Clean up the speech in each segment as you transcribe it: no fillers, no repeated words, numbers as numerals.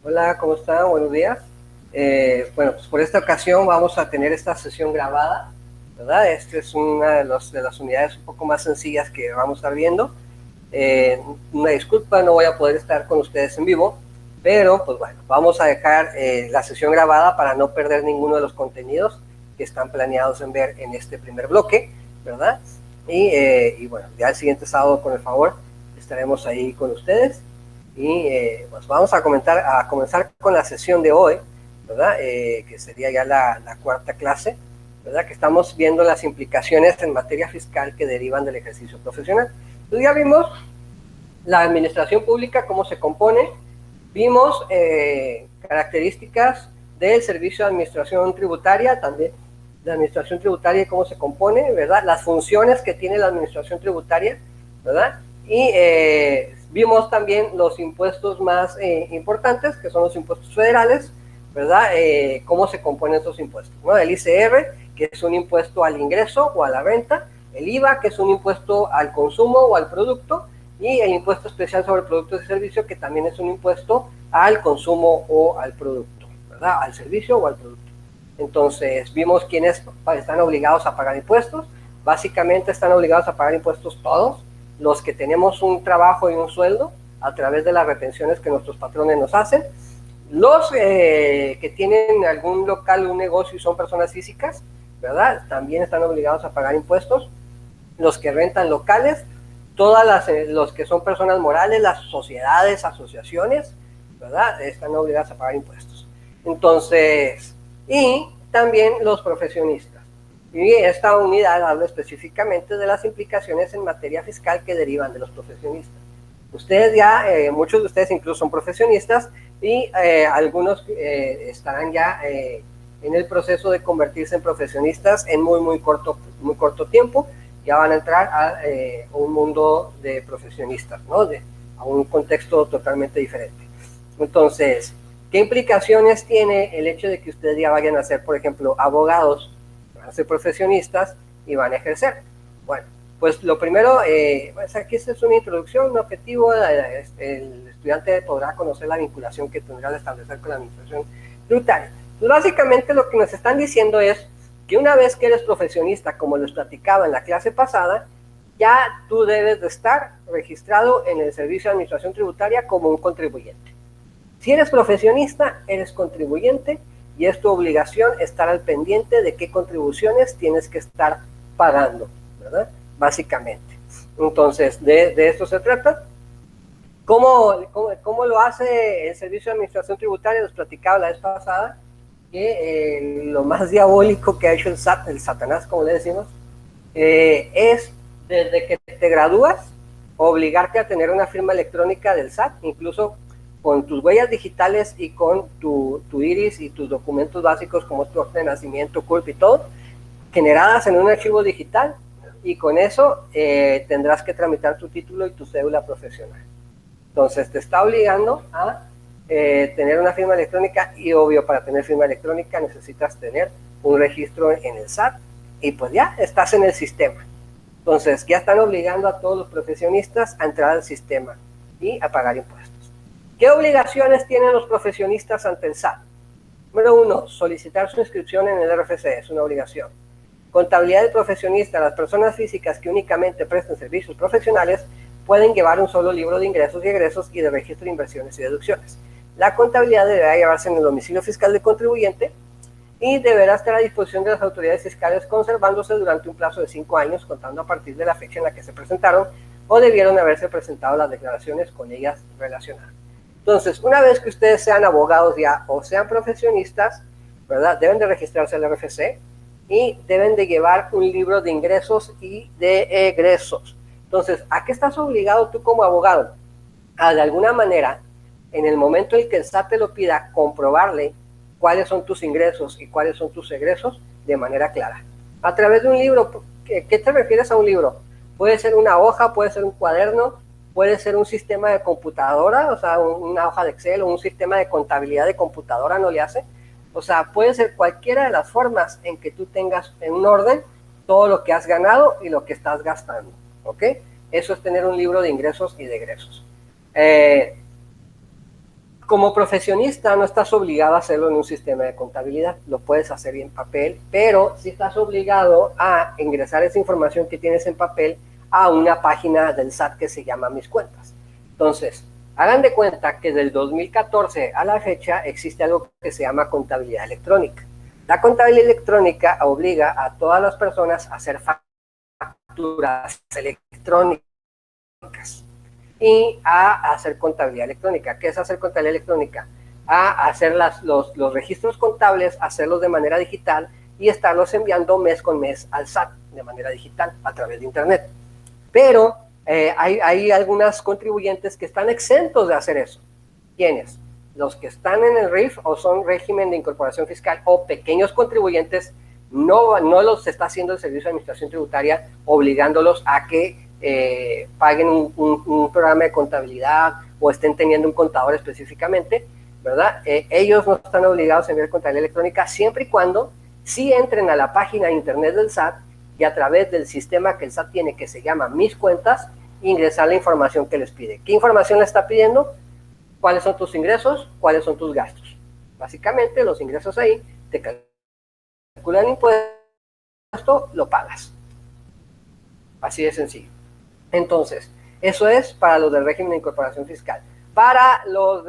Hola, ¿cómo están? Buenos días. Bueno, pues por esta ocasión vamos a tener esta sesión grabada, ¿verdad? Esta es una de las unidades un poco más sencillas que vamos a estar viendo. Una disculpa, no voy a poder estar con ustedes en vivo, pero pues bueno, vamos a dejar la sesión grabada para no perder ninguno de los contenidos que están planeados en ver en este primer bloque, ¿verdad? Y bueno, ya el siguiente sábado, con el favor, estaremos ahí con ustedes. Y pues vamos a comenzar con la sesión de hoy, ¿verdad? Que sería ya la cuarta clase, ¿verdad? Que estamos viendo las implicaciones en materia fiscal que derivan del ejercicio profesional. Entonces ya vimos la administración pública, cómo se compone, vimos características del servicio de administración tributaria, también la administración tributaria y cómo se compone, ¿verdad? Las funciones que tiene la administración tributaria, ¿verdad? Y vimos también los impuestos más importantes, que son los impuestos federales, ¿verdad? Cómo se componen esos impuestos, ¿no? El ICR, que es un impuesto al ingreso o a la renta, el IVA, que es un impuesto al consumo o al producto, y el impuesto especial sobre productos y servicios, que también es un impuesto al consumo o al producto, ¿verdad? Al servicio o al producto. Entonces, vimos quiénes están obligados a pagar impuestos. Básicamente están obligados a pagar impuestos todos, los que tenemos un trabajo y un sueldo a través de las retenciones que nuestros patrones nos hacen. Los que tienen algún local, un negocio y son personas físicas, ¿verdad? También están obligados a pagar impuestos. Los que rentan locales, los que son personas morales, las sociedades, asociaciones, ¿verdad? Están obligadas a pagar impuestos. Entonces, y también los profesionistas. Y esta unidad habla específicamente de las implicaciones en materia fiscal que derivan de los profesionistas. Ustedes ya, muchos de ustedes incluso son profesionistas y algunos estarán ya en el proceso de convertirse en profesionistas en muy corto tiempo. Ya van a entrar a un mundo de profesionistas, ¿no? A un contexto totalmente diferente. Entonces, ¿qué implicaciones tiene el hecho de que ustedes ya vayan a ser, por ejemplo, abogados, van a ser profesionistas y van a ejercer? Bueno, pues lo primero, pues aquí es una introducción, un objetivo, el estudiante podrá conocer la vinculación que tendrá de establecer con la administración tributaria. Pues básicamente lo que nos están diciendo es que una vez que eres profesionista, como les platicaba en la clase pasada, ya tú debes de estar registrado en el Servicio de Administración Tributaria como un contribuyente. Si eres profesionista, eres contribuyente y es tu obligación estar al pendiente de qué contribuciones tienes que estar pagando, ¿verdad? Básicamente. Entonces, de esto se trata. ¿Cómo lo hace el Servicio de Administración Tributaria? Les platicaba la vez pasada que lo más diabólico que ha hecho el SAT, el Satanás, como le decimos, es desde que te gradúas, obligarte a tener una firma electrónica del SAT, incluso con tus huellas digitales y con tu iris y tus documentos básicos como tu acta de nacimiento, CURP y todo, generadas en un archivo digital, y con eso tendrás que tramitar tu título y tu cédula profesional. Entonces te está obligando a tener una firma electrónica, y obvio, para tener firma electrónica necesitas tener un registro en el SAT y pues ya estás en el sistema. Entonces ya están obligando a todos los profesionistas a entrar al sistema y a pagar impuestos. ¿Qué obligaciones tienen los profesionistas ante el SAT? Número 1, solicitar su inscripción en el RFC, es una obligación. Contabilidad del profesionista. Las personas físicas que únicamente prestan servicios profesionales pueden llevar un solo libro de ingresos y egresos y de registro de inversiones y deducciones. La contabilidad deberá llevarse en el domicilio fiscal del contribuyente y deberá estar a disposición de las autoridades fiscales, conservándose durante un plazo de 5 años, contando a partir de la fecha en la que se presentaron o debieron haberse presentado las declaraciones con ellas relacionadas. Entonces, una vez que ustedes sean abogados ya o sean profesionistas, ¿verdad? Deben de registrarse al RFC y deben de llevar un libro de ingresos y de egresos. Entonces, ¿a qué estás obligado tú como abogado? A, de alguna manera, en el momento en que el SAT te lo pida, comprobarle cuáles son tus ingresos y cuáles son tus egresos de manera clara. A través de un libro. ¿Qué te refieres a un libro? Puede ser una hoja, puede ser un cuaderno, puede ser un sistema de computadora, o sea, una hoja de Excel o un sistema de contabilidad de computadora, no le hace. O sea, puede ser cualquiera de las formas en que tú tengas en un orden todo lo que has ganado y lo que estás gastando, ¿ok? Eso es tener un libro de ingresos y de egresos. Como profesionista no estás obligado a hacerlo en un sistema de contabilidad, lo puedes hacer en papel, pero sí estás obligado a ingresar esa información que tienes en papel a una página del SAT que se llama Mis Cuentas. Entonces, hagan de cuenta que del 2014 a la fecha existe algo que se llama contabilidad electrónica. La contabilidad electrónica obliga a todas las personas a hacer facturas electrónicas y a hacer contabilidad electrónica. ¿Qué es hacer contabilidad electrónica? A hacer los registros contables, hacerlos de manera digital y estarlos enviando mes con mes al SAT de manera digital a través de internet. Pero hay algunos contribuyentes que están exentos de hacer eso. ¿Quiénes? Los que están en el RIF o son régimen de incorporación fiscal o pequeños contribuyentes, no los está haciendo el Servicio de Administración Tributaria obligándolos a que paguen un programa de contabilidad o estén teniendo un contador específicamente, ¿verdad? Ellos no están obligados a enviar contabilidad electrónica siempre y cuando sí entren a la página de internet del SAT y a través del sistema que el SAT tiene que se llama Mis Cuentas, ingresar la información que les pide. ¿Qué información le está pidiendo? ¿Cuáles son tus ingresos? ¿Cuáles son tus gastos? Básicamente los ingresos ahí te calculan impuesto, lo pagas. Así de sencillo. Entonces, eso es para los del régimen de incorporación fiscal. Para los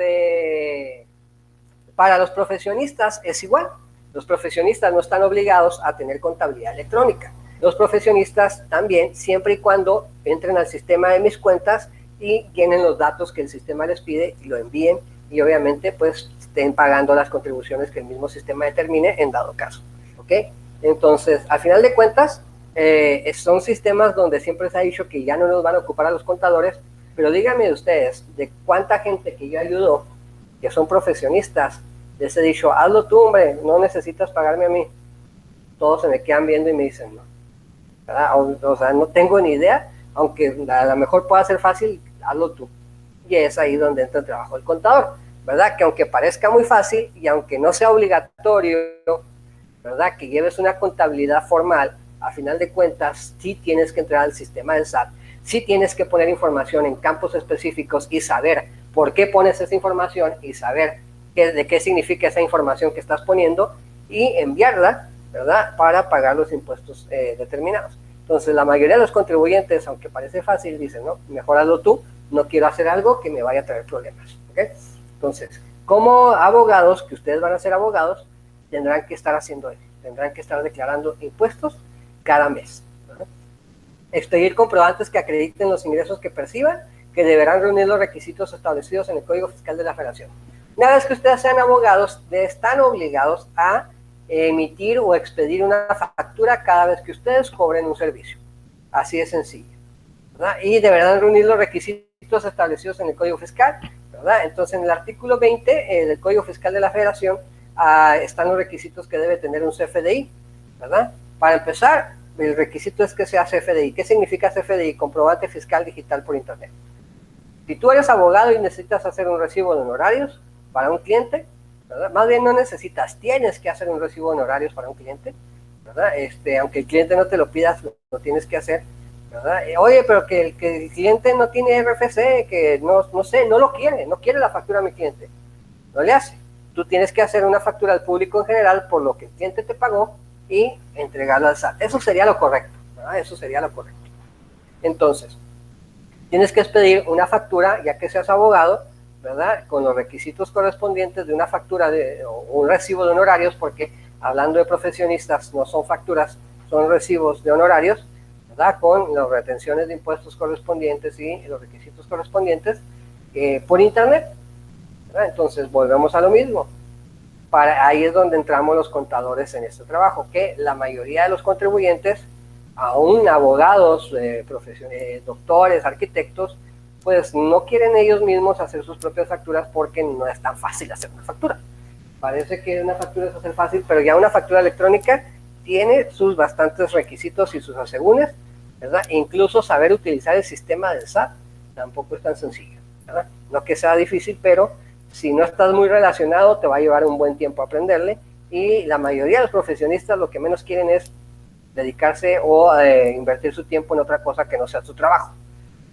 profesionistas es igual. Los profesionistas no están obligados a tener contabilidad electrónica. Los profesionistas también, siempre y cuando entren al sistema de Mis Cuentas y llenen los datos que el sistema les pide y lo envíen y obviamente pues estén pagando las contribuciones que el mismo sistema determine en dado caso. ¿Ok? Entonces, al final de cuentas, son sistemas donde siempre se ha dicho que ya no nos van a ocupar a los contadores, pero díganme ustedes, de cuánta gente que yo ayudo, que son profesionistas, les he dicho, hazlo tú, hombre, no necesitas pagarme a mí. Todos se me quedan viendo y me dicen, no. O sea, no tengo ni idea, aunque a lo mejor pueda ser fácil, hazlo tú. Y es ahí donde entra el trabajo del contador, ¿verdad? Que aunque parezca muy fácil y aunque no sea obligatorio, ¿verdad? Que lleves una contabilidad formal, a final de cuentas, sí tienes que entrar al sistema del SAT, sí tienes que poner información en campos específicos y saber por qué pones esa información y saber de qué significa esa información que estás poniendo y enviarla, ¿verdad? Para pagar los impuestos determinados. Entonces, la mayoría de los contribuyentes, aunque parece fácil, dicen, no, mejor hazlo tú, no quiero hacer algo que me vaya a traer problemas, ¿ok? Entonces, como abogados, que ustedes van a ser abogados, tendrán que estar haciendo eso, tendrán que estar declarando impuestos cada mes, ¿verdad? Expedir comprobantes que acrediten los ingresos que perciban, que deberán reunir los requisitos establecidos en el Código Fiscal de la Federación. Una vez que ustedes sean abogados, están obligados a emitir o expedir una factura cada vez que ustedes cobren un servicio. Así de sencillo, ¿verdad? Y deberán reunir los requisitos establecidos en el Código Fiscal, ¿verdad? Entonces, en el artículo 20 del Código Fiscal de la Federación están los requisitos que debe tener un CFDI, ¿verdad? Para empezar, el requisito es que sea CFDI. ¿Qué significa CFDI? Comprobante fiscal digital por internet. Si tú eres abogado y necesitas hacer un recibo de honorarios para un cliente, ¿verdad? Más bien no necesitas, tienes que hacer un recibo de honorarios para un cliente, ¿verdad? Aunque el cliente no te lo pidas, lo tienes que hacer, ¿verdad? Oye, pero que el cliente no tiene RFC, que no sé, no quiere la factura a mi cliente, no le hace. Tú tienes que hacer una factura al público en general por lo que el cliente te pagó y entregarla al SAT. Eso sería lo correcto, ¿verdad? Eso sería lo correcto. Entonces, tienes que expedir una factura, ya que seas abogado, ¿verdad? Con los requisitos correspondientes de una factura o un recibo de honorarios, porque hablando de profesionistas no son facturas, son recibos de honorarios, ¿verdad? Con las retenciones de impuestos correspondientes y los requisitos correspondientes por internet, ¿verdad? Entonces volvemos a lo mismo. Ahí es donde entramos los contadores en este trabajo, que la mayoría de los contribuyentes, aún abogados, doctores, arquitectos, pues no quieren ellos mismos hacer sus propias facturas porque no es tan fácil hacer una factura. Parece que una factura es hacer fácil, pero ya una factura electrónica tiene sus bastantes requisitos y sus asegúnes, ¿verdad? E incluso saber utilizar el sistema del SAT tampoco es tan sencillo, ¿verdad? No que sea difícil, pero si no estás muy relacionado te va a llevar un buen tiempo aprenderle, y la mayoría de los profesionistas lo que menos quieren es dedicarse o invertir su tiempo en otra cosa que no sea su trabajo.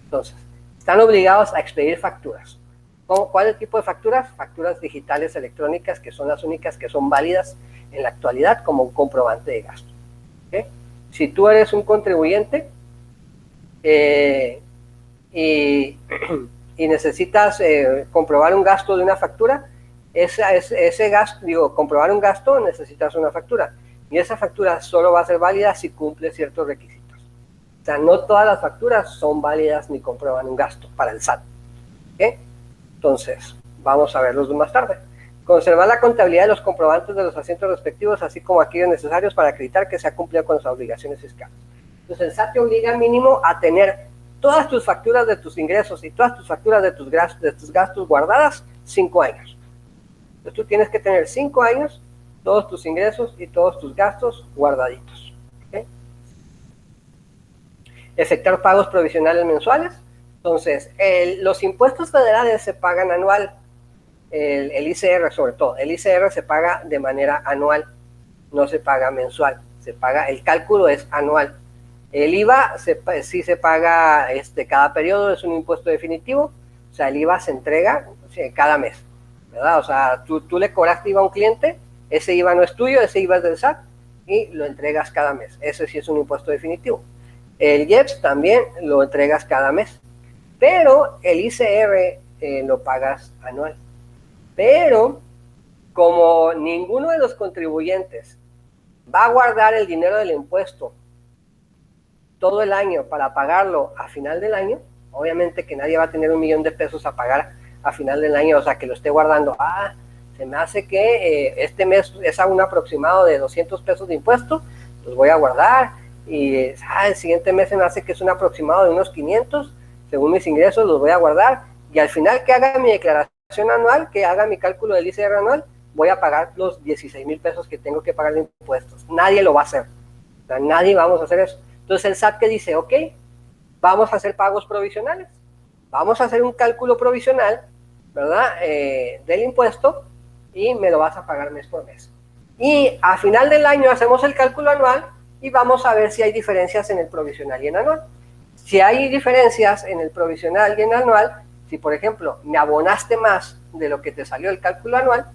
Entonces, están obligados a expedir facturas. ¿Cuál es el tipo de facturas? Facturas digitales electrónicas, que son las únicas que son válidas en la actualidad como un comprobante de gasto. ¿Okay? Si tú eres un contribuyente y necesitas comprobar un gasto de una factura, ese gasto, comprobar un gasto, necesitas una factura. Y esa factura solo va a ser válida si cumple ciertos requisitos. O sea, no todas las facturas son válidas ni comprueban un gasto para el SAT. ¿Okay? Entonces, vamos a verlos más tarde. Conservar la contabilidad de los comprobantes de los asientos respectivos, así como aquellos necesarios para acreditar que se ha cumplido con sus obligaciones fiscales. Entonces, el SAT te obliga mínimo a tener todas tus facturas de tus ingresos y todas tus facturas de tus gastos guardadas 5 años. Entonces, tú tienes que tener 5 años, todos tus ingresos y todos tus gastos guardaditos. ¿Okay? Efectuar pagos provisionales mensuales. Entonces, los impuestos federales se pagan anual, el ICR sobre todo. El ICR se paga de manera anual, no se paga mensual. El cálculo es anual. El IVA sí se paga cada periodo, es un impuesto definitivo. O sea, el IVA se entrega cada mes, ¿verdad? O sea, tú le cobraste IVA a un cliente, ese IVA no es tuyo, ese IVA es del SAT y lo entregas cada mes. Ese sí es un impuesto definitivo. El IEPS también lo entregas cada mes. Pero el ICR lo pagas anual. Pero como ninguno de los contribuyentes va a guardar el dinero del impuesto todo el año para pagarlo a final del año, obviamente que nadie va a tener $1,000,000 a pagar a final del año, o sea, que lo esté guardando. Se me hace que este mes es a un aproximado de $200 de impuesto, los voy a guardar, y el siguiente mes se me hace que es un aproximado de unos 500, según mis ingresos los voy a guardar, y al final que haga mi declaración anual, que haga mi cálculo del ICR anual, voy a pagar los $16,000 que tengo que pagar de impuestos. Nadie lo va a hacer. O sea, nadie vamos a hacer eso. Entonces el SAT que dice, ok, vamos a hacer pagos provisionales, vamos a hacer un cálculo provisional, ¿verdad? Del impuesto, y me lo vas a pagar mes por mes. Y a final del año hacemos el cálculo anual y vamos a ver si hay diferencias en el provisional y en anual. Si hay diferencias en el provisional y en el anual, si por ejemplo me abonaste más de lo que te salió el cálculo anual,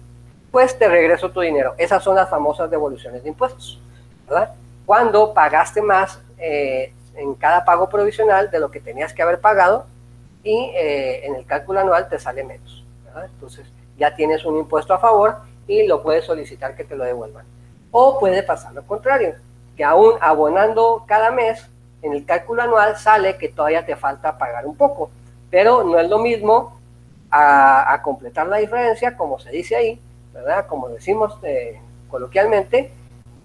pues te regreso tu dinero. Esas son las famosas devoluciones de impuestos, ¿verdad? Cuando pagaste más en cada pago provisional de lo que tenías que haber pagado y en el cálculo anual te sale menos, ¿verdad? Entonces ya tienes un impuesto a favor y lo puedes solicitar que te lo devuelvan. O puede pasar lo contrario, que aún abonando cada mes, en el cálculo anual sale que todavía te falta pagar un poco, pero no es lo mismo a completar la diferencia, como se dice ahí, ¿verdad? Como decimos coloquialmente,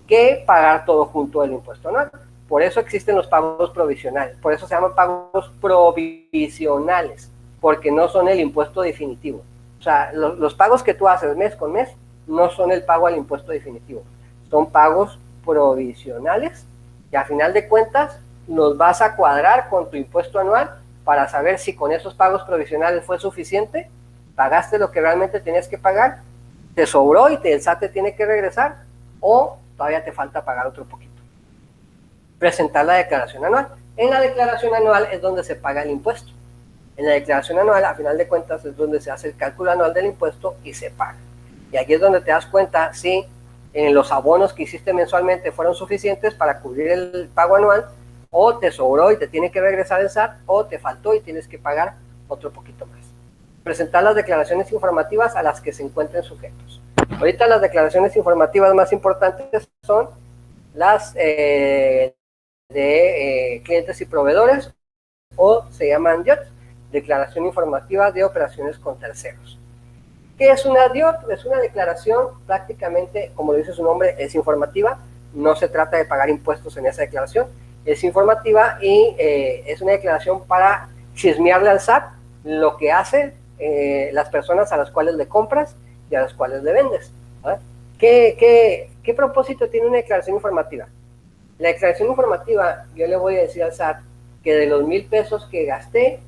que pagar todo junto del impuesto anual. Por eso existen los pagos provisionales, por eso se llaman pagos provisionales, porque no son el impuesto definitivo. O sea, los pagos que tú haces mes con mes no son el pago al impuesto definitivo, son pagos provisionales y a final de cuentas los vas a cuadrar con tu impuesto anual para saber si con esos pagos provisionales fue suficiente, pagaste lo que realmente tenías que pagar, te sobró y el SAT te tiene que regresar, o todavía te falta pagar otro poquito. Presentar la declaración anual. En la declaración anual es donde se paga el impuesto. En la declaración anual, a final de cuentas, es donde se hace el cálculo anual del impuesto y se paga. Y aquí es donde te das cuenta si los abonos que hiciste mensualmente fueron suficientes para cubrir el pago anual, o te sobró y te tiene que regresar el SAT, o te faltó y tienes que pagar otro poquito más. Presentar las declaraciones informativas a las que se encuentren sujetos. Ahorita las declaraciones informativas más importantes son las de clientes y proveedores, o se llaman DIOT, Declaración Informativa de Operaciones con Terceros. ¿Qué es una DIOT? Es una declaración prácticamente, como lo dice su nombre, es informativa, no se trata de pagar impuestos en esa declaración, es informativa y es una declaración para chismearle al SAT lo que hacen las personas a las cuales le compras y a las cuales le vendes. ¿Ah? ¿Qué propósito tiene una declaración informativa? La declaración informativa, yo le voy a decir al SAT que de los $1,000 que gasté,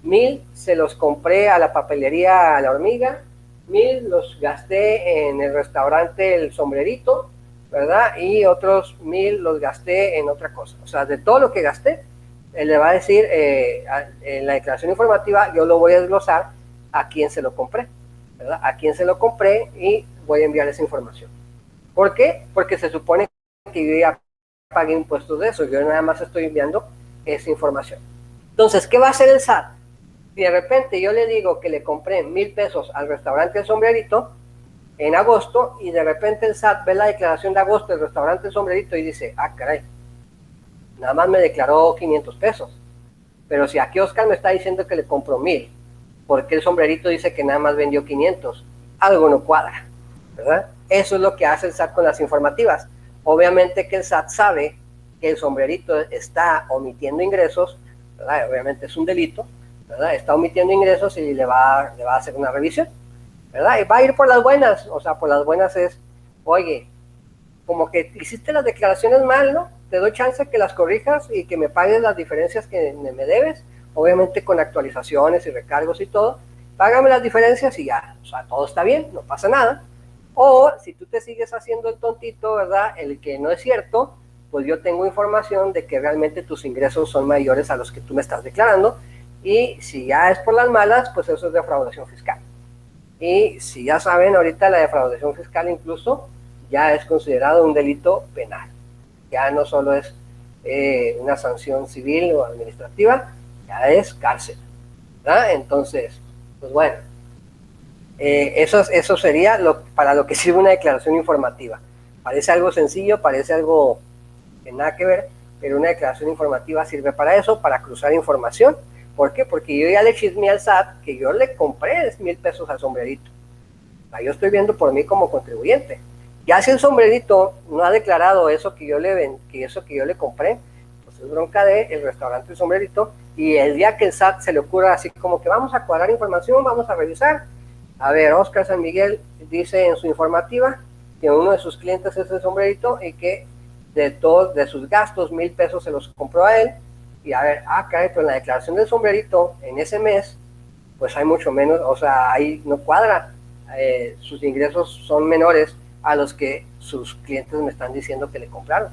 1,000 se los compré a la papelería a La Hormiga, 1,000 los gasté en el restaurante El Sombrerito, ¿verdad? Y otros 1,000 los gasté en otra cosa. O sea, de todo lo que gasté, él le va a decir, en la declaración informativa yo lo voy a desglosar a quién se lo compré, ¿verdad? A quién se lo compré y voy a enviar esa información. ¿Por qué? Porque se supone que yo ya pagué impuestos de eso, yo nada más estoy enviando esa información. Entonces, ¿qué va a hacer el SAT? Si de repente yo le digo que le compré 1,000 pesos al restaurante El Sombrerito en agosto y de repente el SAT ve la declaración de agosto del restaurante El Sombrerito y dice, ah, caray, nada más me declaró 500 pesos. Pero si aquí Oscar me está diciendo que le compró 1,000, porque el Sombrerito dice que nada más vendió 500, algo no cuadra, ¿verdad? Eso es lo que hace el SAT con las informativas. Obviamente que el SAT sabe que el Sombrerito está omitiendo ingresos, ¿verdad? Obviamente es un delito, ¿verdad? Está omitiendo ingresos y le va a hacer una revisión, ¿verdad? Y va a ir por las buenas, o sea, por las buenas es, oye, como que hiciste las declaraciones mal, ¿no? Te doy chance que las corrijas y que me pagues las diferencias que me debes, obviamente con actualizaciones y recargos y todo, págame las diferencias y ya, o sea, todo está bien, no pasa nada. O si tú te sigues haciendo el tontito, ¿verdad? El que no es cierto, pues yo tengo información de que realmente tus ingresos son mayores a los que tú me estás declarando, y si ya es por las malas, pues eso es defraudación fiscal. Y si ya saben, ahorita la defraudación fiscal incluso ya es considerado un delito penal. Ya no solo es una sanción civil o administrativa, ya es cárcel, ¿verdad? Entonces, pues bueno, eso sería para lo que sirve una declaración informativa. Parece algo sencillo, parece algo que nada que ver, pero una declaración informativa sirve para eso, para cruzar información. ¿Por qué? Porque yo ya le chismeé al SAT que yo le compré 1,000 pesos al Sombrerito. O sea, yo estoy viendo por mí como contribuyente. Ya si el Sombrerito no ha declarado eso que yo le compré, pues es bronca del restaurante El Sombrerito, y el día que el SAT se le ocurra así como que vamos a cuadrar información, vamos a revisar. A ver, Oscar San Miguel dice en su informativa que uno de sus clientes es El Sombrerito y que de sus gastos 1,000 pesos se los compró a él. Y a ver, caray, pero en la declaración del Sombrerito en ese mes, pues hay mucho menos, o sea, ahí no cuadra. Sus ingresos son menores a los que sus clientes me están diciendo que le compraron.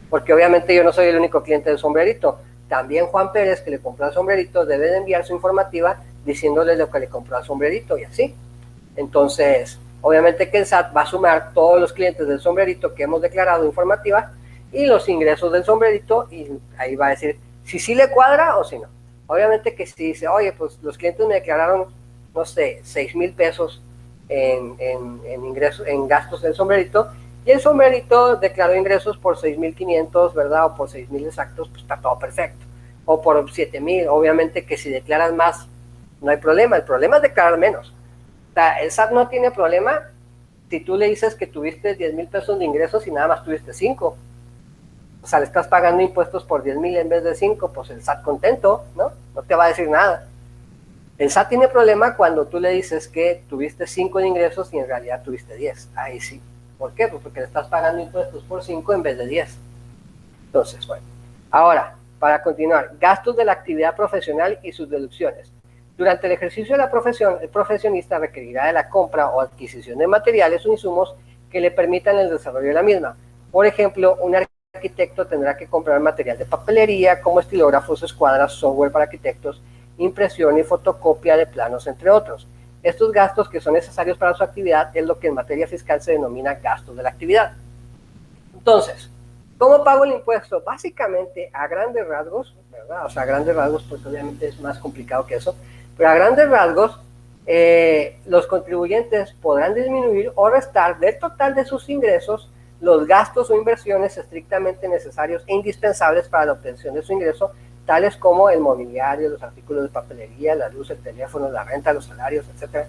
Porque obviamente yo no soy el único cliente del Sombrerito. También Juan Pérez, que le compró al Sombrerito, debe de enviar su informativa diciéndole lo que le compró al Sombrerito y así. Entonces, obviamente que el SAT va a sumar todos los clientes del Sombrerito que hemos declarado informativa y los ingresos del Sombrerito, y ahí va a decir si sí le cuadra o si no. Obviamente que si dice, oye, pues los clientes me declararon, no sé, 6,000 pesos en ingresos, en gastos del Sombrerito, y el Sombrerito declaró ingresos por 6,500, ¿verdad? O por 6,000 exactos, pues está todo perfecto. O por 7,000, obviamente que si declaras más, no hay problema. El problema es declarar menos. O sea, el SAT no tiene problema si tú le dices que tuviste 10,000 pesos de ingresos y nada más tuviste 5. O sea, le estás pagando impuestos por 10,000 en vez de 5, pues el SAT contento, ¿no? No te va a decir nada. El SAT tiene problema cuando tú le dices que tuviste 5 de ingresos y en realidad tuviste 10. Ahí sí. ¿Por qué? Pues porque le estás pagando impuestos por 5 en vez de 10. Entonces, bueno. Ahora, para continuar, gastos de la actividad profesional y sus deducciones. Durante el ejercicio de la profesión, el profesionista requerirá de la compra o adquisición de materiales o insumos que le permitan el desarrollo de la misma. Por ejemplo, un arquitecto tendrá que comprar material de papelería como estilógrafos, escuadras, software para arquitectos, impresión y fotocopia de planos, entre otros. Estos gastos que son necesarios para su actividad es lo que en materia fiscal se denomina gastos de la actividad. Entonces, ¿cómo pago el impuesto? Básicamente, a grandes rasgos, ¿verdad? O sea, a grandes rasgos, pues obviamente es más complicado que eso, pero a grandes rasgos, los contribuyentes podrán disminuir o restar del total de sus ingresos los gastos o inversiones estrictamente necesarios e indispensables para la obtención de su ingreso, tales como el mobiliario, los artículos de papelería, la luz, el teléfono, la renta, los salarios, etc.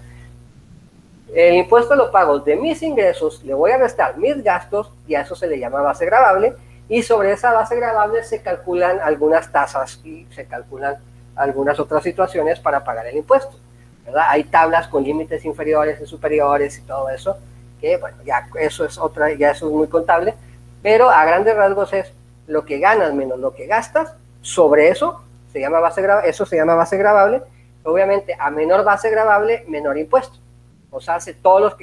El impuesto lo pago de mis ingresos, le voy a restar mis gastos y a eso se le llama base gravable, y sobre esa base gravable se calculan algunas tasas y se calculan algunas otras situaciones para pagar el impuesto, ¿verdad? Hay tablas con límites inferiores y superiores y todo eso, que bueno, ya eso es muy contable, pero a grandes rasgos es lo que ganas menos lo que gastas, sobre eso se llama base gravable. Obviamente a menor base gravable, menor impuesto. O sea, todos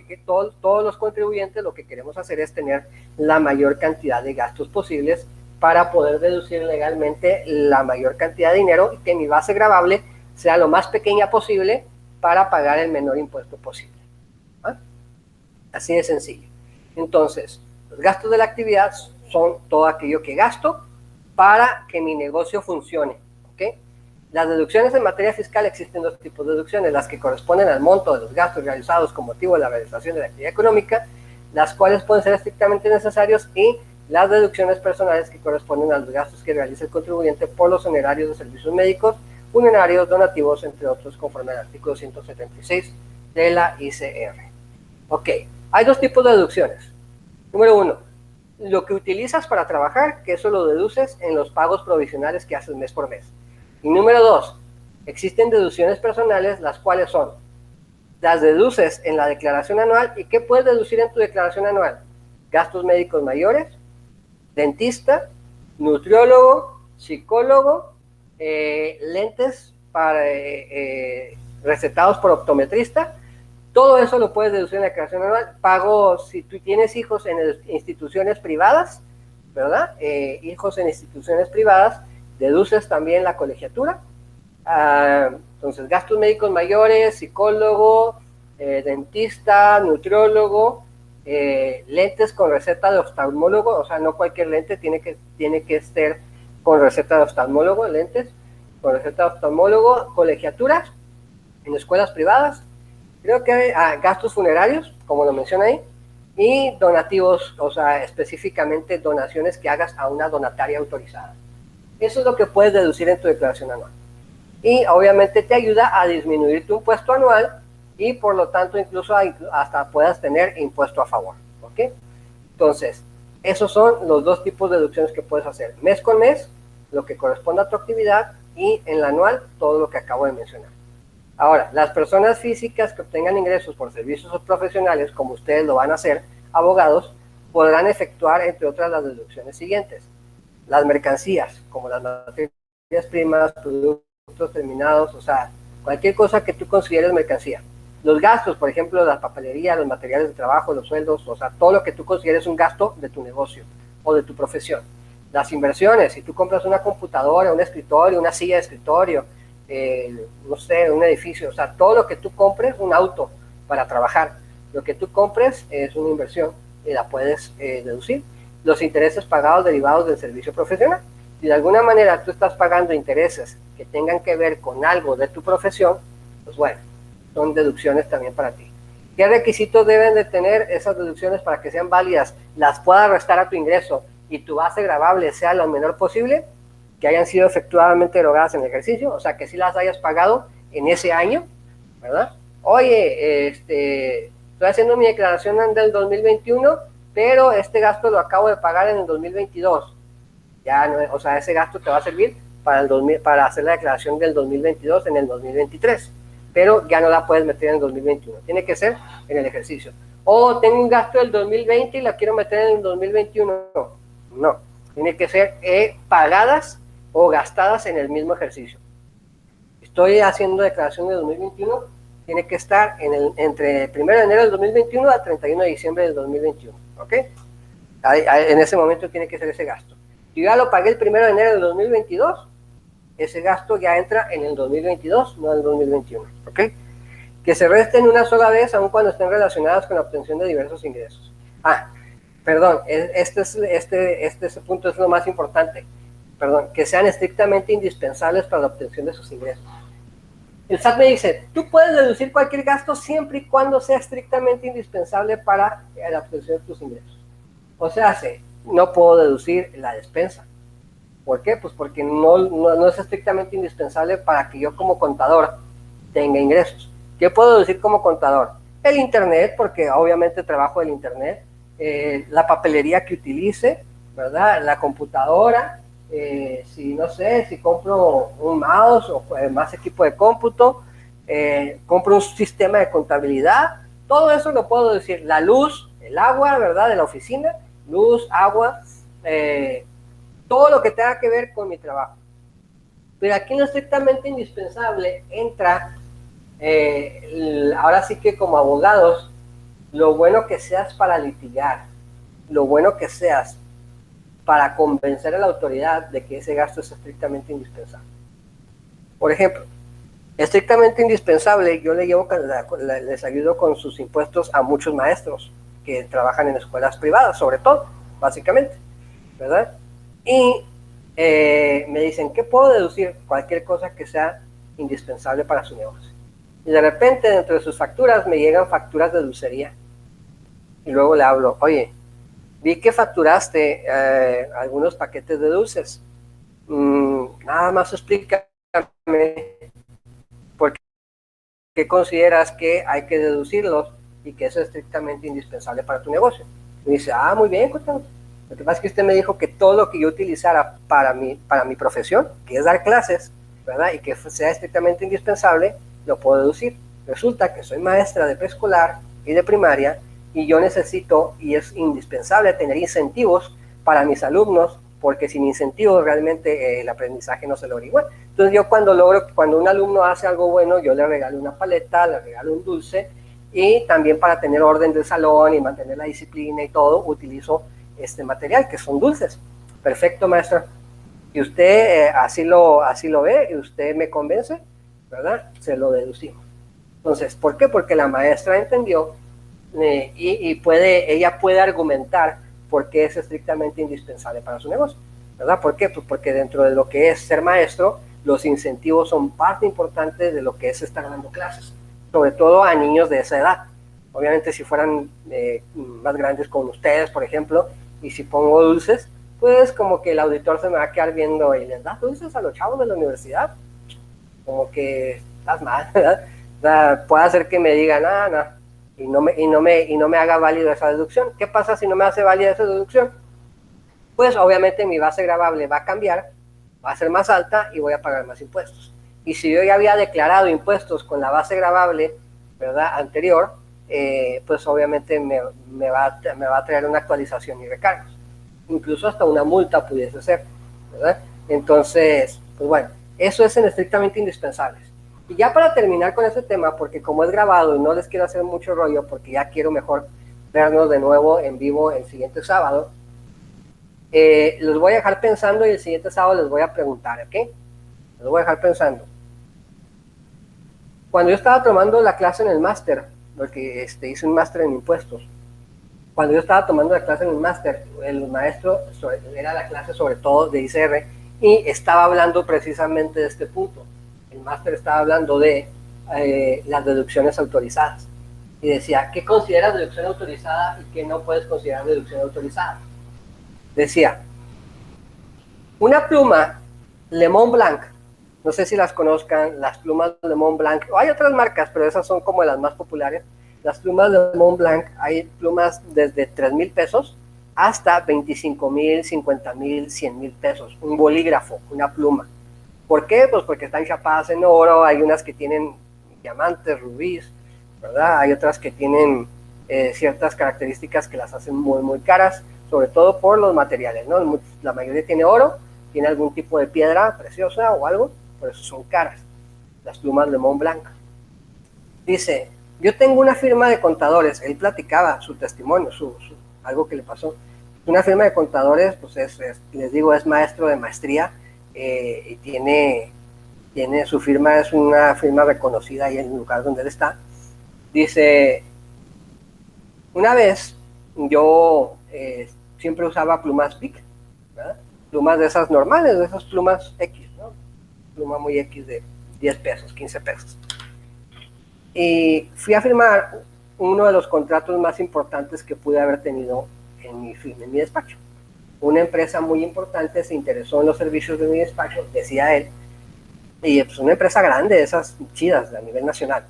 los contribuyentes lo que queremos hacer es tener la mayor cantidad de gastos posibles para poder deducir legalmente la mayor cantidad de dinero y que mi base gravable sea lo más pequeña posible para pagar el menor impuesto posible. ¿Ah? Así de sencillo. Entonces, los gastos de la actividad son todo aquello que gasto para que mi negocio funcione. ¿Okay? Las deducciones en materia fiscal, existen dos tipos de deducciones: las que corresponden al monto de los gastos realizados con motivo de la realización de la actividad económica, las cuales pueden ser estrictamente necesarios, y las deducciones personales, que corresponden a los gastos que realiza el contribuyente por los honorarios de servicios médicos, funerarios, donativos, entre otros, conforme al artículo 176 de la ICR. Ok, hay dos tipos de deducciones. Número uno, lo que utilizas para trabajar, que eso lo deduces en los pagos provisionales que haces mes por mes. Y número dos, existen deducciones personales, las cuales son, las deduces en la declaración anual. ¿Y qué puedes deducir en tu declaración anual? Gastos médicos mayores, dentista, nutriólogo, psicólogo, lentes para, recetados por optometrista. Todo eso lo puedes deducir en la declaración anual. Pago, si tú tienes hijos en instituciones privadas, ¿verdad? Hijos en instituciones privadas, deduces también la colegiatura. Entonces, gastos médicos mayores, psicólogo, dentista, nutriólogo, lentes con receta de oftalmólogo, o sea, no cualquier lente, tiene que ser con receta de oftalmólogo, lentes con receta de oftalmólogo, colegiaturas en escuelas privadas, creo que hay gastos funerarios, como lo menciona ahí, y donativos, o sea, específicamente donaciones que hagas a una donataria autorizada. Eso es lo que puedes deducir en tu declaración anual. Y obviamente te ayuda a disminuir tu impuesto anual, y por lo tanto incluso hasta puedas tener impuesto a favor. ¿Ok? Entonces, esos son los dos tipos de deducciones que puedes hacer: mes con mes, lo que corresponde a tu actividad, y en la anual, todo lo que acabo de mencionar. Ahora, las personas físicas que obtengan ingresos por servicios profesionales, como ustedes lo van a hacer, abogados, podrán efectuar, entre otras, las deducciones siguientes: las mercancías, como las materias primas, productos terminados, o sea, cualquier cosa que tú consideres mercancía. Los gastos, por ejemplo, la papelería, los materiales de trabajo, los sueldos, o sea, todo lo que tú consideres un gasto de tu negocio o de tu profesión. Las inversiones, si tú compras una computadora, un escritorio, una silla de escritorio, no sé, un edificio, o sea, todo lo que tú compres, un auto para trabajar, lo que tú compres es una inversión y la puedes deducir. Los intereses pagados derivados del servicio profesional. Si de alguna manera tú estás pagando intereses que tengan que ver con algo de tu profesión, pues bueno, son deducciones también para ti. ¿Qué requisitos deben de tener esas deducciones para que sean válidas? Las puedas restar a tu ingreso y tu base gravable sea lo menor posible, que hayan sido efectivamente erogadas en el ejercicio, o sea, que sí las hayas pagado en ese año, ¿verdad? Oye, estoy haciendo mi declaración del 2021, pero este gasto lo acabo de pagar en el 2022. Ya no, o sea, ese gasto te va a servir para hacer la declaración del 2022 en el 2023, pero ya no la puedes meter en el 2021, tiene que ser en el ejercicio. O tengo un gasto del 2020 y la quiero meter en el 2021, no, tiene que ser pagadas o gastadas en el mismo ejercicio. Estoy haciendo declaración de 2021, tiene que estar entre el 1 de enero del 2021 al 31 de diciembre del 2021, ¿ok? En ese momento tiene que ser ese gasto. Si ya lo pagué el 1 de enero del 2022, ese gasto ya entra en el 2022, no en el 2021, ¿ok? Que se resten una sola vez, aun cuando estén relacionadas con la obtención de diversos ingresos. Perdón, este punto es lo más importante. Perdón, que sean estrictamente indispensables para la obtención de sus ingresos. El SAT me dice, tú puedes deducir cualquier gasto siempre y cuando sea estrictamente indispensable para la obtención de tus ingresos. O sea, no puedo deducir la despensa. ¿Por qué? Pues porque no es estrictamente indispensable para que yo como contador tenga ingresos. ¿Qué puedo deducir como contador? El internet, porque obviamente trabajo el internet, la papelería que utilice, ¿verdad? La computadora, si no sé, si compro un mouse o más equipo de cómputo, compro un sistema de contabilidad, todo eso lo puedo decir. La luz, el agua, ¿verdad? De la oficina, luz, agua, todo lo que tenga que ver con mi trabajo. Pero aquí en lo estrictamente indispensable entra, ahora sí que como abogados, lo bueno que seas para litigar, lo bueno que seas para convencer a la autoridad de que ese gasto es estrictamente indispensable. Por ejemplo, Estrictamente indispensable, yo les ayudo con sus impuestos a muchos maestros que trabajan en escuelas privadas, sobre todo, básicamente, ¿verdad? Y me dicen, ¿qué puedo deducir? Cualquier cosa que sea indispensable para su negocio. Y de repente, dentro de sus facturas, me llegan facturas de dulcería. Y luego le hablo, oye, vi que facturaste algunos paquetes de dulces. Nada más explícame por qué consideras que hay que deducirlos y que eso es estrictamente indispensable para tu negocio. Y dice, muy bien, Cotán. Lo que pasa es que usted me dijo que todo lo que yo utilizara para mi profesión, que es dar clases, ¿verdad? Y que sea estrictamente indispensable, lo puedo deducir. Resulta que soy maestra de preescolar y de primaria y yo necesito y es indispensable tener incentivos para mis alumnos, porque sin incentivos realmente el aprendizaje no se logra igual. Entonces yo cuando un alumno hace algo bueno, yo le regalo una paleta, le regalo un dulce, y también para tener orden del salón y mantener la disciplina y todo, utilizo este material, que son dulces. Perfecto, maestra. Y usted así lo ve y usted me convence, ¿verdad? Se lo deducimos. Entonces, ¿por qué? Porque la maestra entendió ella puede argumentar por qué es estrictamente indispensable para su negocio, ¿verdad? ¿Por qué? Pues porque dentro de lo que es ser maestro, los incentivos son parte importante de lo que es estar dando clases, sobre todo a niños de esa edad. Obviamente si fueran más grandes con ustedes, por ejemplo, y si pongo dulces, pues como que el auditor se me va a quedar viendo y les da dulces a los chavos de la universidad, como que estás mal, ¿verdad? O sea, puede ser que me digan, no, y no me haga válido esa deducción. ¿Qué pasa si no me hace válida esa deducción? Pues obviamente mi base gravable va a cambiar, va a ser más alta y voy a pagar más impuestos. Y si yo ya había declarado impuestos con la base gravable, ¿verdad?, anterior, pues obviamente me va a traer una actualización y recargos. Incluso hasta una multa pudiese ser, ¿verdad? Entonces, pues bueno, eso es en estrictamente indispensables. Y ya para terminar con ese tema, porque como es grabado y no les quiero hacer mucho rollo, porque ya quiero mejor vernos de nuevo en vivo el siguiente sábado, los voy a dejar pensando y el siguiente sábado les voy a preguntar, ¿ok? Los voy a dejar pensando. Cuando yo estaba tomando la clase en el máster, porque hice un máster en impuestos, cuando yo estaba tomando la clase en el máster, el maestro era la clase sobre todo de ICR y estaba hablando precisamente de este punto. El máster estaba hablando de las deducciones autorizadas y decía, ¿qué consideras deducción autorizada y qué no puedes considerar deducción autorizada? Decía, una pluma Le Mont Blanc, no sé si las conozcan, las plumas Le Mont Blanc, o hay otras marcas, pero esas son como las más populares. Las plumas de Mont Blanc, hay plumas desde 3,000 pesos hasta 25,000, 50,000, 100,000 pesos. Un bolígrafo, una pluma. ¿Por qué? Pues porque están chapadas en oro, hay unas que tienen diamantes, rubíes, ¿verdad? Hay otras que tienen ciertas características que las hacen muy, muy caras, sobre todo por los materiales, ¿no? La mayoría tiene oro, tiene algún tipo de piedra preciosa o algo, por eso son caras. Las plumas de Mont Blanc. Dice, yo tengo una firma de contadores, él platicaba su testimonio, algo que le pasó. Una firma de contadores, pues les digo, es maestro de maestría y tiene su firma, es una firma reconocida ahí en el lugar donde él está. Dice, una vez yo siempre usaba plumas Bic, ¿verdad? Plumas de esas normales, de esas plumas X, ¿no? Pluma muy X de 10 pesos, 15 pesos. Y fui a firmar uno de los contratos más importantes que pude haber tenido en mi despacho. Una empresa muy importante se interesó en los servicios de mi despacho, decía él, y pues una empresa grande, esas chidas a nivel nacional.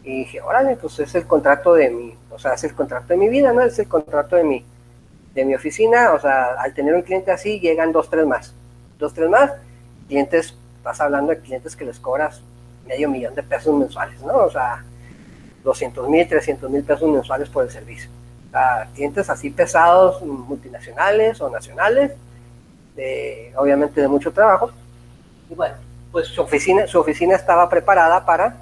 Y dije, órale, pues es el contrato de mi, o sea, es el contrato de mi vida, ¿no? Es el contrato de mi oficina, o sea, al tener un cliente así, llegan 2, 3 más. 2, 3 más, clientes, vas hablando de clientes que les cobras $500,000 de pesos mensuales, ¿no? O sea, 200,000, 300,000 pesos mensuales por el servicio. O sea, clientes así pesados, multinacionales o nacionales, obviamente de mucho trabajo. Y bueno, pues su oficina estaba preparada para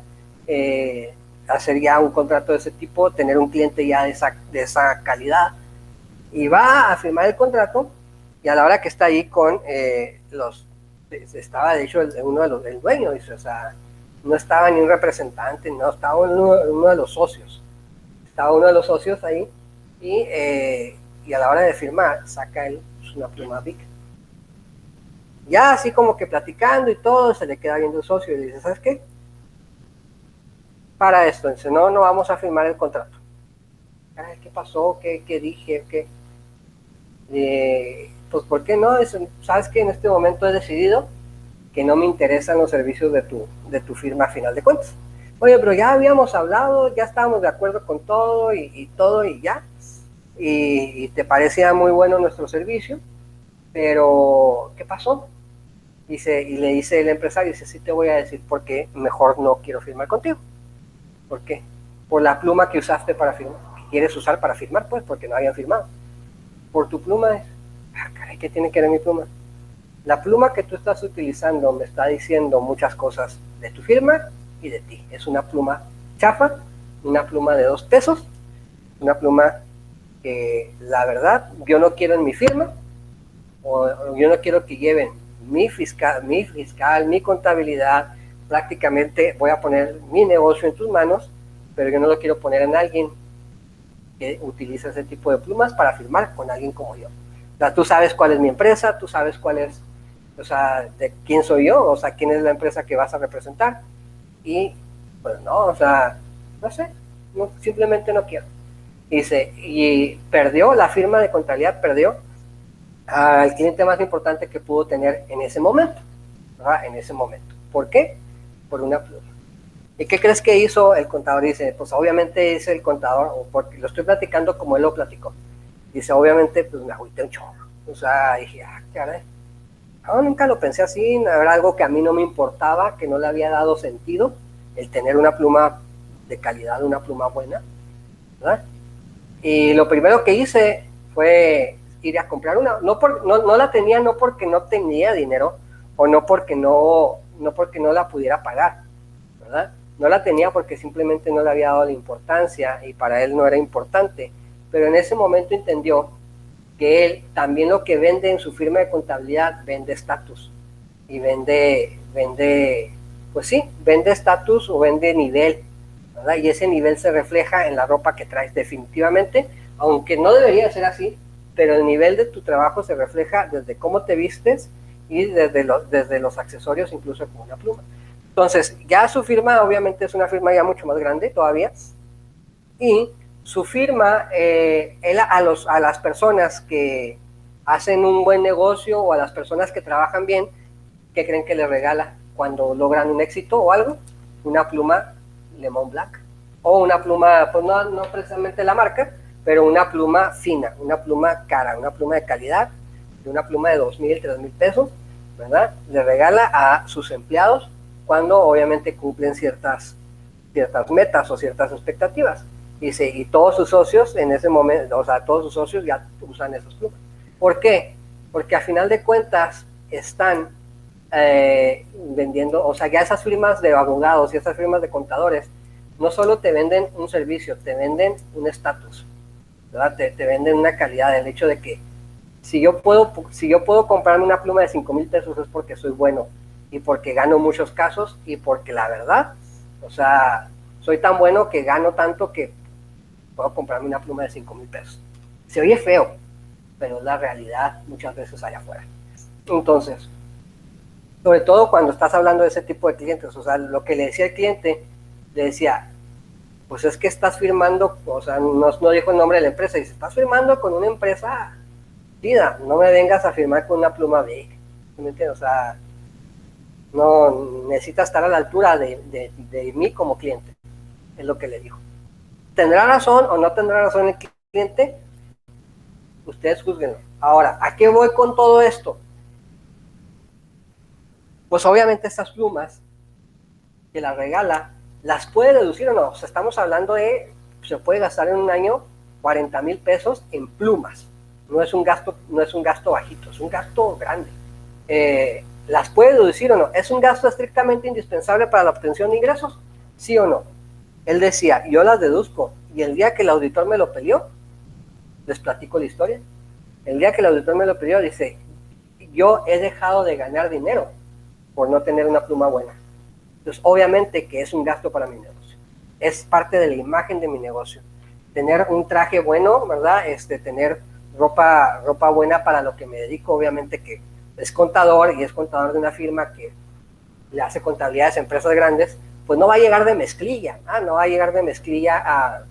hacer ya un contrato de ese tipo, tener un cliente ya de esa calidad. Y va a firmar el contrato y a la hora que está ahí con estaba de hecho uno de los del dueño, dice, o sea, no estaba ni un representante, no, estaba uno de los socios. Estaba uno de los socios ahí y a la hora de firmar saca él una pluma Bic. Ya así como que platicando y todo, se le queda viendo el socio y le dice, ¿sabes qué? Para esto, dice, no vamos a firmar el contrato. Ay, ¿qué pasó? ¿Qué dije? ¿Qué? Pues, ¿por qué no? ¿Sabes qué? En este momento he decidido que no me interesan los servicios de tu firma a final de cuentas. Oye, pero ya habíamos hablado, ya estábamos de acuerdo con todo y todo y ya. Y te parecía muy bueno nuestro servicio, pero ¿qué pasó? Dice, y le dice el empresario, dice, sí te voy a decir por qué mejor no quiero firmar contigo. ¿Por qué? Por la pluma que usaste para firmar, que quieres usar para firmar, pues, porque no habían firmado. Por tu pluma, caray, ¿qué tiene que ver mi pluma? La pluma que tú estás utilizando me está diciendo muchas cosas de tu firma y de ti. Es una pluma chafa, una pluma de 2 pesos, una pluma que la verdad yo no quiero en mi firma, o yo no quiero que lleven mi fiscal, mi contabilidad, prácticamente voy a poner mi negocio en tus manos, pero yo no lo quiero poner en alguien que utiliza ese tipo de plumas para firmar con alguien como yo. O sea, tú sabes cuál es mi empresa, tú sabes cuál es, o sea, de quién soy yo, o sea, quién es la empresa que vas a representar. Y, pues no, o sea, no sé, no, simplemente no quiero. Dice, y perdió, la firma de contabilidad perdió al cliente más importante que pudo tener en ese momento, ¿verdad? En ese momento. ¿Por qué? Por una pluma. ¿Y qué crees que hizo el contador? Dice, pues obviamente es el contador, porque lo estoy platicando como él lo platicó. Dice, obviamente, pues me agüité un chorro. O sea, dije, caray. No, nunca lo pensé así, era algo que a mí no me importaba, que no le había dado sentido, el tener una pluma de calidad, una pluma buena, ¿verdad? Y lo primero que hice fue ir a comprar una. No la tenía no porque no tenía dinero o no porque no la pudiera pagar, ¿verdad? No la tenía porque simplemente no le había dado la importancia y para él no era importante. Pero en ese momento entendió que él también lo que vende en su firma de contabilidad vende estatus y pues sí, vende estatus o vende nivel, ¿verdad? Y ese nivel se refleja en la ropa que traes definitivamente, aunque no debería ser así, pero el nivel de tu trabajo se refleja desde cómo te vistes y desde los accesorios, incluso con una pluma. Entonces, ya su firma obviamente es una firma ya mucho más grande todavía, y su firma, él a las personas que hacen un buen negocio o a las personas que trabajan bien, ¿qué creen que le regala cuando logran un éxito o algo? Una pluma Lemon Black. O una pluma, pues no precisamente la marca, pero una pluma fina, una pluma cara, una pluma de calidad, una pluma de 2,000, 3,000 pesos, ¿verdad? Le regala a sus empleados cuando obviamente cumplen ciertas metas o ciertas expectativas. Y todos sus socios en ese momento, o sea, todos sus socios ya usan esas plumas. ¿Por qué? Porque a final de cuentas están vendiendo, o sea, ya esas firmas de abogados y esas firmas de contadores no solo te venden un servicio, te venden un estatus, ¿verdad? Te venden una calidad, el hecho de que si yo puedo comprarme una pluma de 5,000 pesos es porque soy bueno y porque gano muchos casos y porque la verdad, o sea, soy tan bueno que gano tanto que puedo comprarme una pluma de 5,000 pesos. Se oye feo, pero es la realidad muchas veces allá afuera. Entonces, sobre todo cuando estás hablando de ese tipo de clientes, o sea, lo que le decía el cliente, le decía, pues es que estás firmando, o sea, no dijo el nombre de la empresa, dice, estás firmando con una empresa chida, no me vengas a firmar con una pluma Bic, ¿me entiendes? O sea, no necesitas estar a la altura de mí como cliente, es lo que le dijo. ¿Tendrá razón o no tendrá razón el cliente? Ustedes juzguenlo. Ahora, ¿a qué voy con todo esto? Pues obviamente estas plumas que las regala, ¿las puede deducir o no? O sea, estamos hablando de, se puede gastar en un año 40,000 pesos en plumas. No es un gasto bajito, es un gasto grande. ¿Las puede deducir o no? ¿Es un gasto estrictamente indispensable para la obtención de ingresos? ¿Sí o no? Él decía, yo las deduzco, y el día que el auditor me lo peleó, les platico la historia, el día que el auditor me lo pidió, dice, yo he dejado de ganar dinero por no tener una pluma buena. Entonces, obviamente que es un gasto para mi negocio. Es parte de la imagen de mi negocio. Tener un traje bueno, ¿verdad? Tener ropa buena para lo que me dedico, obviamente que es contador y es contador de una firma que le hace contabilidades a empresas grandes, pues no va a llegar de mezclilla, no va a llegar de mezclilla a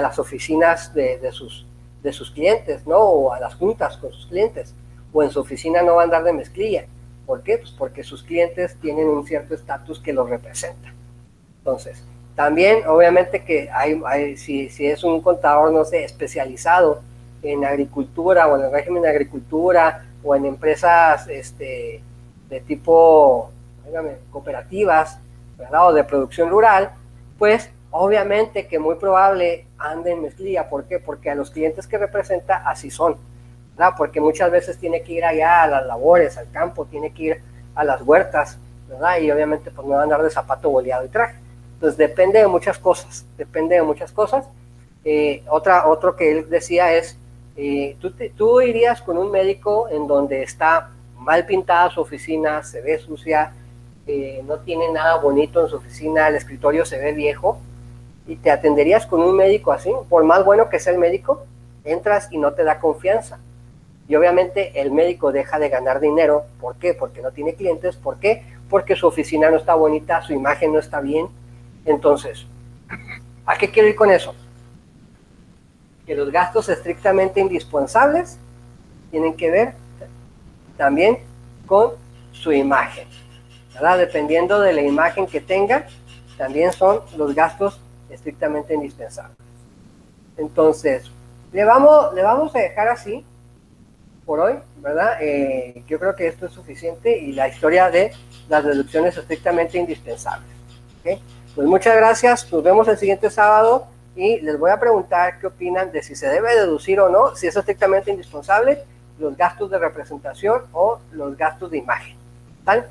las oficinas de sus clientes, ¿no? O a las juntas con sus clientes, o en su oficina no va a andar de mezclilla. ¿Por qué? Pues porque sus clientes tienen un cierto estatus que los representa. Entonces, también, obviamente que si es un contador, no sé, especializado en agricultura o en el régimen de agricultura o en empresas de tipo, dígame, cooperativas, ¿verdad? O de producción rural, pues obviamente que muy probable ande en mezclilla. ¿Por qué? Porque a los clientes que representa así son, ¿verdad? Porque muchas veces tiene que ir allá a las labores, al campo, tiene que ir a las huertas, ¿verdad? Y obviamente pues no va a andar de zapato boleado y traje. Entonces depende de muchas cosas, Otro que él decía es, tú irías con un médico en donde está mal pintada su oficina, se ve sucia, no tiene nada bonito en su oficina, el escritorio se ve viejo, y te atenderías con un médico así. Por más bueno que sea el médico, entras y no te da confianza. Y obviamente el médico deja de ganar dinero. ¿Por qué? Porque no tiene clientes. ¿Por qué? Porque su oficina no está bonita, su imagen no está bien. Entonces, ¿a qué quiero ir con eso? Que los gastos estrictamente indispensables tienen que ver también con su imagen, ¿verdad? Dependiendo de la imagen que tenga, también son los gastos estrictamente indispensables. Entonces, le vamos a dejar así por hoy, ¿verdad? Yo creo que esto es suficiente y la historia de las deducciones estrictamente indispensables. ¿Okay? Pues muchas gracias, nos vemos el siguiente sábado y les voy a preguntar qué opinan de si se debe deducir o no, si es estrictamente indispensable, los gastos de representación o los gastos de imagen. ¿Tal?